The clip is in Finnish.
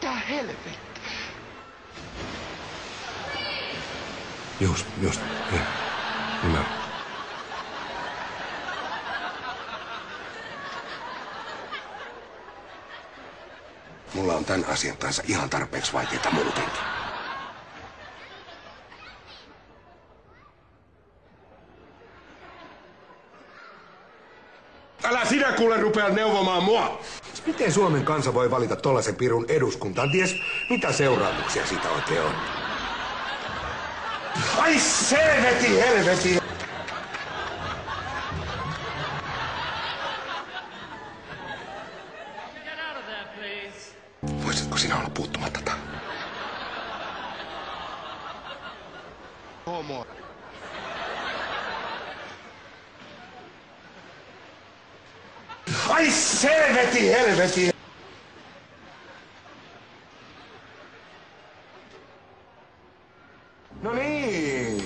Mitä helvettiä? Just. Nimenomaan. Mulla on tän asian kanssa ihan tarpeeksi vaikeita muutenkin. Älä sinä kuule rupea neuvomaan mua! Miten Suomen kansa voi valita tollasen pirun eduskuntaan? Ties mitä seuraamuksia siitä oikein on? Ai helveti! Voisitko sinä olla puuttumatta tähän? Homo. Ai helveti! No niin.